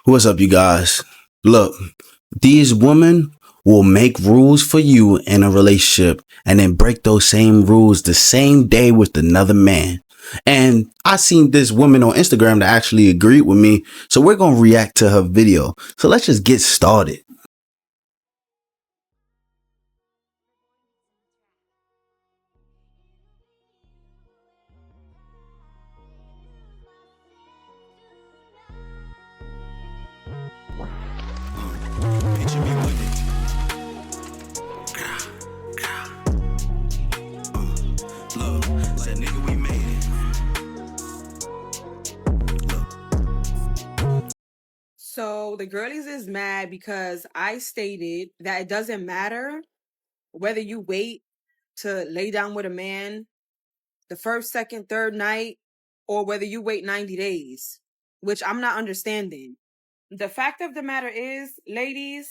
What's up, you guys? Look, these women will make rules for you in a relationship and then break those same rules the same day with another man. And I seen this woman on Instagram that actually agreed with me. So we're going to react to her video. So let's just get started. Picture me with it. Look, said nigga, we made it. So the girlies is mad because I stated that it doesn't matter whether you wait to lay down with a man the first, second, third night or whether you wait 90 days, which I'm not understanding. The fact of the matter is, ladies,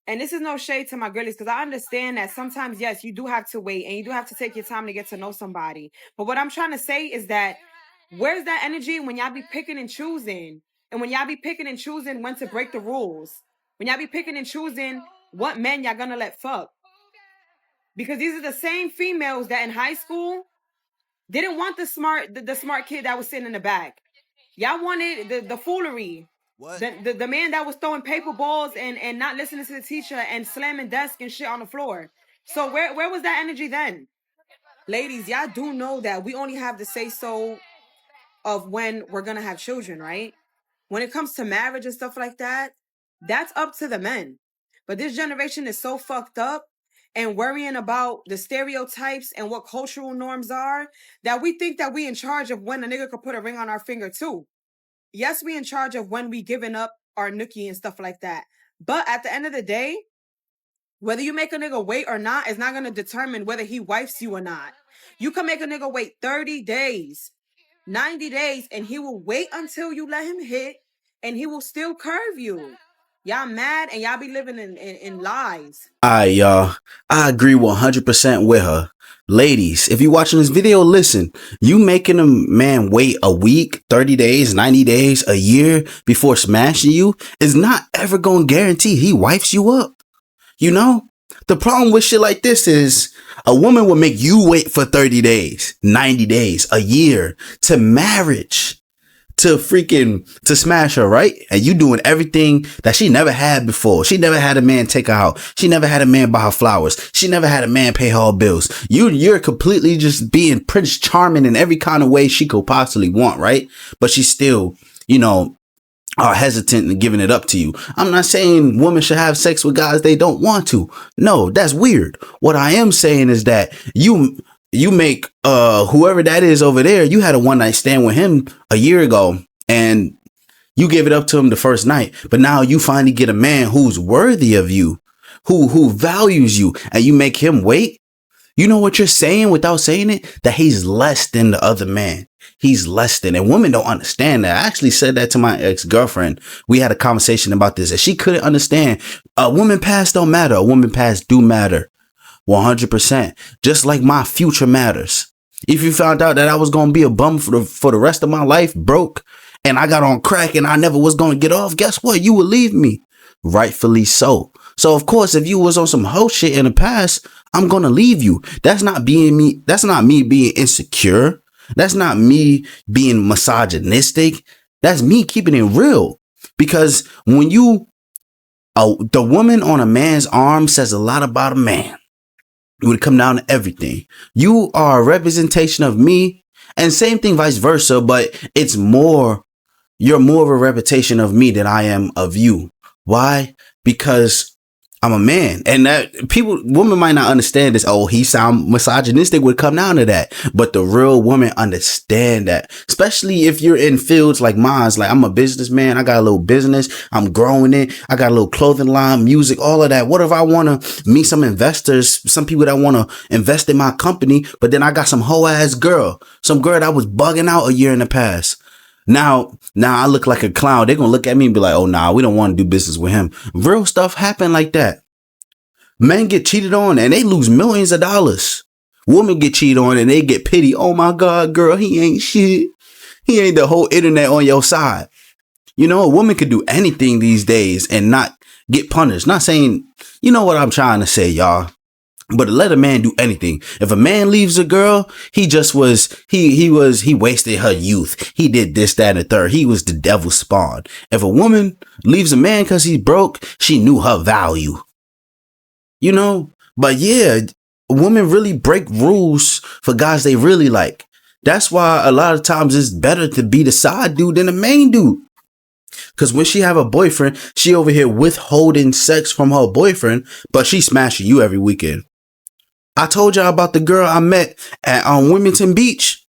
and this is no shade to my girlies because I understand that sometimes, yes, you do have to wait and you do have to take your time to get to know somebody. But what I'm trying to say is that where's that energy when y'all be picking and choosing? And when y'all be picking and choosing when to break the rules? When y'all be picking and choosing what men y'all gonna let fuck? Because these are the same females that in high school didn't want the smart kid that was sitting in the back. Y'all wanted the foolery. What? The man that was throwing paper balls and not listening to the teacher and slamming desk and shit on the floor. So where was that energy then? Ladies, y'all do know that we only have the say so of when we're gonna have children, right? When it comes to marriage and stuff like that, that's up to the men. But this generation is so fucked up and worrying about the stereotypes and what cultural norms are that we think that we in charge of when a nigga could put a ring on our finger too. Yes, we in charge of when we giving up our nookie and stuff like that. But at the end of the day, whether you make a nigga wait or not is not going to determine whether he wifes you or not. You can make a nigga wait 30 days, 90 days, and he will wait until you let him hit, and he will still curve you. Y'all mad, and y'all be living in lies. Alright, y'all. I agree 100% with her. Ladies, if you're watching this video, listen. You making a man wait a week, 30 days, 90 days, a year before smashing you is not ever going to guarantee he wifes you up. You know? The problem with shit like this is a woman will make you wait for 30 days, 90 days, a year to marriage. To smash her, right? And you doing everything that she never had before. She never had a man take her out. She never had a man buy her flowers. She never had a man pay her bills. You're completely just being Prince Charming in every kind of way she could possibly want, right? But she's still, are hesitant in giving it up to you. I'm not saying women should have sex with guys they don't want to. No, that's weird. What I am saying is that you make whoever that is over there, you had a one night stand with him a year ago and you gave it up to him the first night, but now you finally get a man who's worthy of you, who values you, and you make him wait. You know what you're saying without saying it? That he's less than the other man. He's less than, and women don't understand that. I actually said that to my ex-girlfriend. We had a conversation about this and she couldn't understand. A woman past don't matter. A woman past do matter. 100%. Just like my future matters. If you found out that I was going to be a bum for the rest of my life, broke, and I got on crack and I never was going to get off, guess what? You would leave me. Rightfully so. So of course, if you was on some hoe shit in the past, I'm going to leave you. That's not being me. That's not me being insecure. That's not me being misogynistic. That's me keeping it real. Because when the woman on a man's arm says a lot about a man. It would come down to everything. You are a representation of me, and same thing vice versa, but you're more of a reputation of me than I am of you. Why? Because I'm a man, and that women might not understand this. Oh, he sound misogynistic would come down to that, but the real woman understand that, especially if you're in fields like mine. Like, I'm a businessman. I got a little business. I'm growing it. I got a little clothing line, music, all of that. What if I want to meet some investors, some people that want to invest in my company, but then I got some hoe ass girl, some girl that was bugging out a year in the past. Now I look like a clown. They're going to look at me and be like, oh, nah, we don't want to do business with him. Real stuff happen like that. Men get cheated on and they lose millions of dollars. Women get cheated on and they get pity. Oh my God, girl, he ain't shit. He ain't the whole internet on your side. You know, a woman could do anything these days and not get punished. Not saying, you know what I'm trying to say, y'all. But let a man do anything. If a man leaves a girl, he wasted her youth. He did this, that, and the third. He was the devil's spawn. If a woman leaves a man because he's broke, she knew her value. You know? But yeah, women really break rules for guys they really like. That's why a lot of times it's better to be the side dude than the main dude. Because when she have a boyfriend, she over here withholding sex from her boyfriend, but she smashing you every weekend. I told y'all about the girl I met at Wilmington Beach.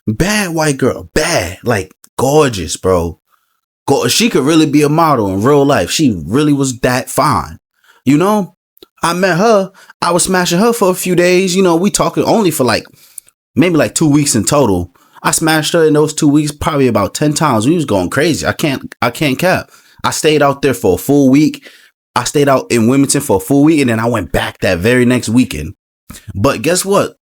Bad white girl. Bad. Like, gorgeous, bro. She could really be a model in real life. She really was that fine. You know? I met her. I was smashing her for a few days. You know, we talking only for maybe 2 weeks in total. I smashed her in those 2 weeks probably about 10 times. We was going crazy. I can't cap. I stayed out there for a full week. I stayed out in Wilmington for a full week, and then I went back that very next weekend. But guess what?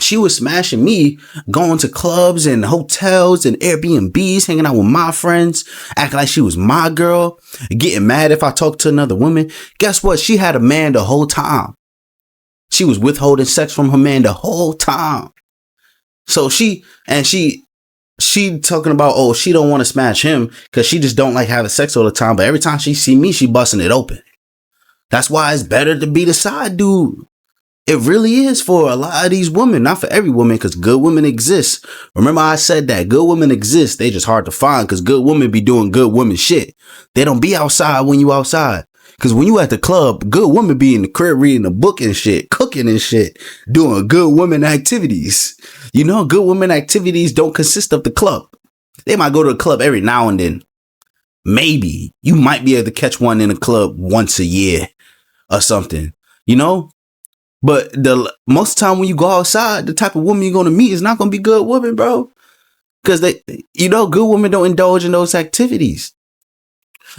She was smashing me, going to clubs and hotels and Airbnbs, hanging out with my friends, acting like she was my girl, getting mad if I talked to another woman. Guess what? She had a man the whole time. She was withholding sex from her man the whole time. So she talking about, oh, she don't want to smash him because she just don't like having sex all the time. But every time she see me, she busting it open. That's why it's better to be the side dude. It really is for a lot of these women, not for every woman, because good women exist. Remember I said that good women exist. They just hard to find because good women be doing good women shit. They don't be outside when you outside. Because when you at the club, good women be in the crib reading a book and shit, cooking and shit, doing good women activities. You know, good women activities don't consist of the club. They might go to the club every now and then. Maybe you might be able to catch one in a club once a year or something, you know? But the most of the time when you go outside, the type of woman you're going to meet is not going to be good women, bro. Because good women don't indulge in those activities.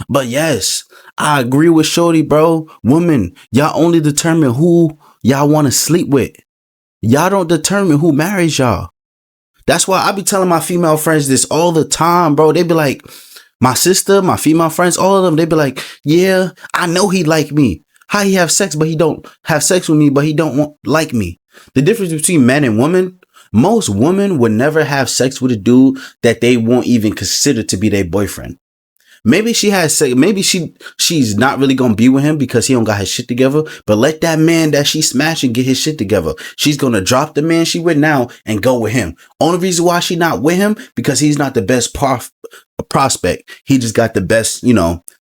But yes, I agree with Shorty, bro. Women, y'all only determine who y'all want to sleep with. Y'all don't determine who marries y'all. That's why I be telling my female friends this all the time, bro. They be like, my sister, my female friends, all of them, they be like, yeah, I know he like me. How he have sex, but he don't have sex with me, but he don't like me. The difference between men and women, most women would never have sex with a dude that they won't even consider to be their boyfriend. Maybe she has sex. Maybe she's not really going to be with him because he don't got his shit together. But let that man that she smashing get his shit together. She's going to drop the man she with now and go with him. Only reason why she not with him, because he's not the best prospect. He just got the best,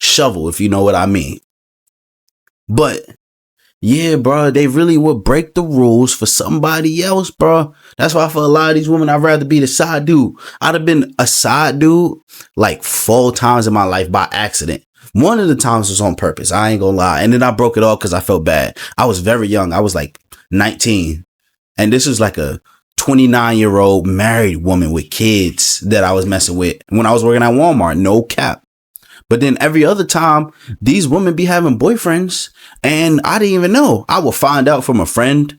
shovel, if you know what I mean. But yeah, bro, they really would break the rules for somebody else, bro. That's why for a lot of these women, I'd rather be the side dude. I'd have been a side dude like 4 times in my life by accident. One of the times was on purpose. I ain't gonna lie. And then I broke it off because I felt bad. I was very young. I was like 19. And this was like a 29-year-old married woman with kids that I was messing with when I was working at Walmart. No cap. But then every other time, these women be having boyfriends and I didn't even know. I would find out from a friend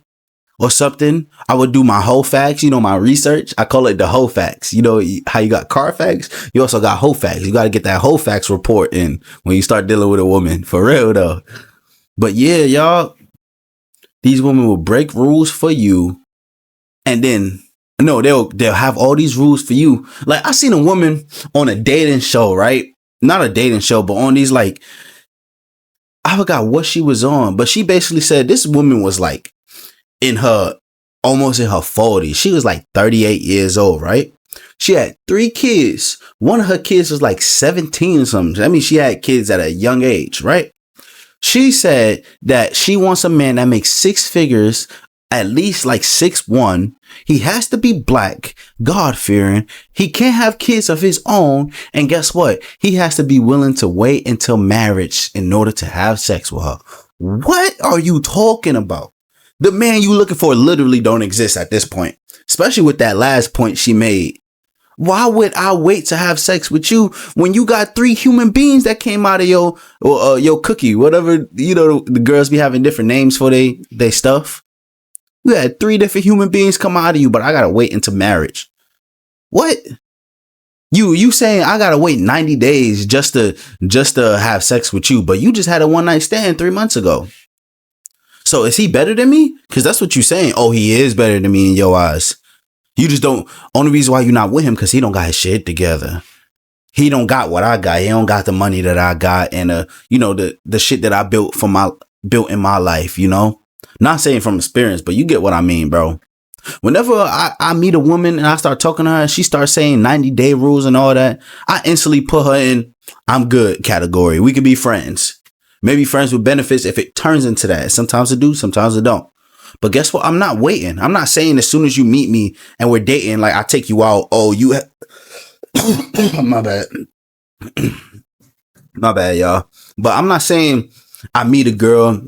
or something. I would do my whole facts, my research. I call it the whole facts. You know how you got Carfax? You also got whole facts. You got to get that whole facts report in when you start dealing with a woman. For real, though. But yeah, y'all, these women will break rules for you. And then, no, they'll have all these rules for you. Like I seen a woman on a dating show, right? Not a dating show, but on these I forgot what she was on, but she basically said this woman was like almost in her 40s. She was like 38 years old, right? She had 3 kids. One of her kids was like 17 or something. I mean, she had kids at a young age, right? She said that she wants a man that makes 6 figures, at least like 6'1". He has to be black, God-fearing. He can't have kids of his own. And guess what? He has to be willing to wait until marriage in order to have sex with her. What are you talking about? The man you looking for literally don't exist at this point, especially with that last point she made. Why would I wait to have sex with you when you got 3 human beings that came out of your cookie, whatever, the girls be having different names for they stuff. You had 3 different human beings come out of you, but I gotta wait until marriage. What? You saying I gotta wait 90 days just to have sex with you, but you just had a one night stand 3 months ago. So is he better than me? Because that's what you're saying. Oh, he is better than me in your eyes. You just don't. Only reason why you're not with him because he don't got his shit together. He don't got what I got. He don't got the money that I got, and the shit that I built in my life. Not saying from experience, but you get what I mean, bro. Whenever I meet a woman and I start talking to her and she starts saying 90-day rules and all that, I instantly put her in I'm good category. We could be friends. Maybe friends with benefits if it turns into that. Sometimes it do, sometimes it don't. But guess what? I'm not waiting. I'm not saying as soon as you meet me and we're dating, like I take you out. Oh, my bad. My bad, y'all. But I'm not saying I meet a girl,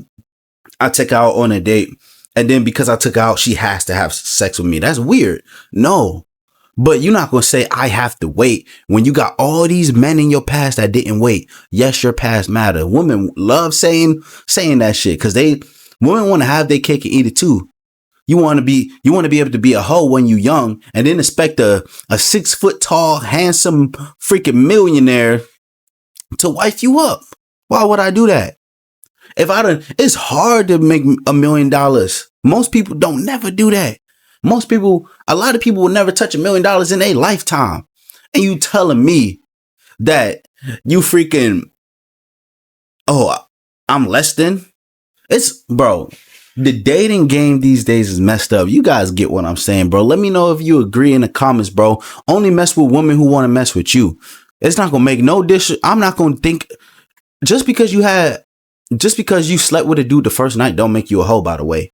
I take her out on a date, and then because I took her out, she has to have sex with me. That's weird. No. But you're not going to say I have to wait when you got all these men in your past that didn't wait. Yes, your past matter. Women love saying that shit because women want to have their cake and eat it too. You want to be able to be a hoe when you young and then expect a 6 foot tall, handsome freaking millionaire to wife you up. Why would I do that? It's hard to make $1 million. Most people don't never do that. A lot of people will never touch $1 million in their lifetime. And you telling me that you freaking, I'm less than? Bro, the dating game these days is messed up. You guys get what I'm saying, bro. Let me know if you agree in the comments, bro. Only mess with women who want to mess with you. It's not going to make no difference. I'm not going to think just because you slept with a dude the first night don't make you a hoe, by the way.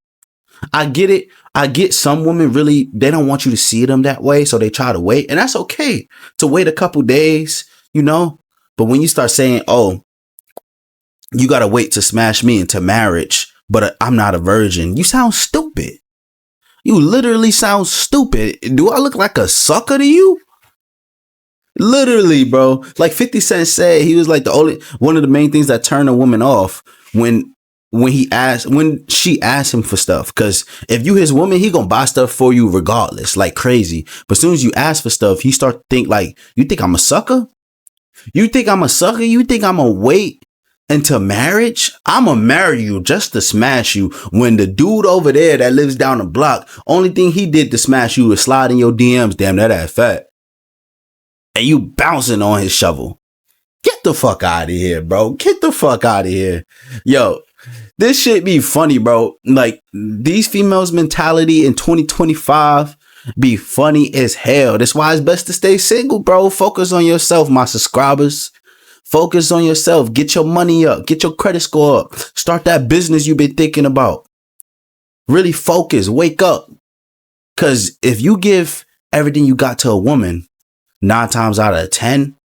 I get it. I get some women really, they don't want you to see them that way. So they try to wait. And that's okay to wait a couple days, But when you start saying, oh, you got to wait to smash me into marriage, but I'm not a virgin. You sound stupid. You literally sound stupid. Do I look like a sucker to you? Literally, bro. Like 50 Cent said, he was like one of the main things that turned a woman off when she asked him for stuff. Cause if you his woman, he gonna buy stuff for you regardless, like crazy. But as soon as you ask for stuff, he start to think like, you think I'm a sucker? You think I'm a sucker? You think I'm gonna wait into marriage? I'm gonna marry you just to smash you when the dude over there that lives down the block, only thing he did to smash you is slide in your DMs. Damn, that ass fat. And you bouncing on his shovel. Get the fuck out of here, bro. Get the fuck out of here. Yo, this shit be funny, bro. Like, these females' mentality in 2025 be funny as hell. That's why it's best to stay single, bro. Focus on yourself, my subscribers. Focus on yourself. Get your money up. Get your credit score up. Start that business you've been thinking about. Really focus. Wake up. Because if you give everything you got to a woman, 9 times out of 10,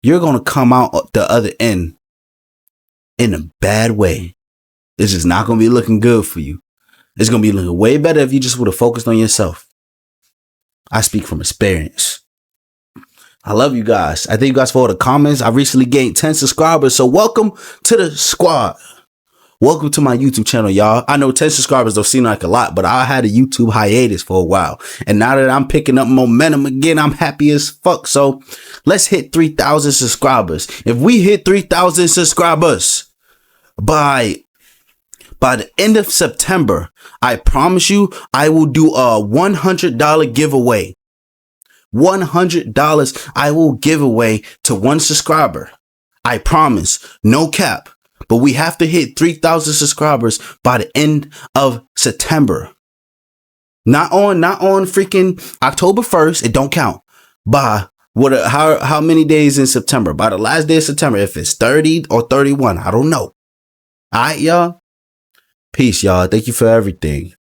you're going to come out the other end in a bad way. It's just not going to be looking good for you. It's going to be looking way better if you just would have focused on yourself. I speak from experience. I love you guys. I thank you guys for all the comments. I recently gained 10 subscribers. So welcome to the squad. Welcome to my YouTube channel, y'all. I know 10 subscribers don't seem like a lot, but I had a YouTube hiatus for a while. And now that I'm picking up momentum again, I'm happy as fuck. So let's hit 3,000 subscribers. If we hit 3,000 subscribers by the end of September, I promise you, I will do a $100 giveaway. $100 I will give away to one subscriber. I promise. No cap. But we have to hit 3,000 subscribers by the end of September. Not on freaking October 1st. It don't count. By how many days in September? By the last day of September. If it's 30 or 31, I don't know. All right, y'all. Peace, y'all. Thank you for everything.